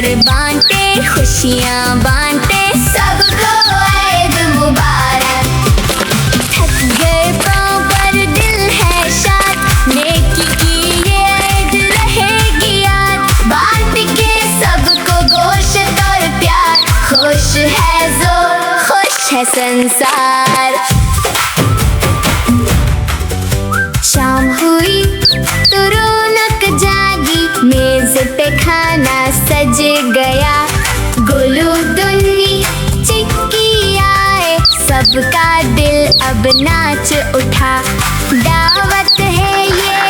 और बांटे खुशियाँ बांटे, सबको ईद मुबारक। थक गए पाँव पर दिल है शाद, नेकी की ये ईद रहेगी याद। बांट के सबको गोश्त और प्यार, खुश है जोर खुश है संसार। शाम हुई तो रौनक जागी, मेज पे खाना सज गया। गोलू दुन्नी चिक्की आए, सबका दिल अब नाच उठा। दावत है ये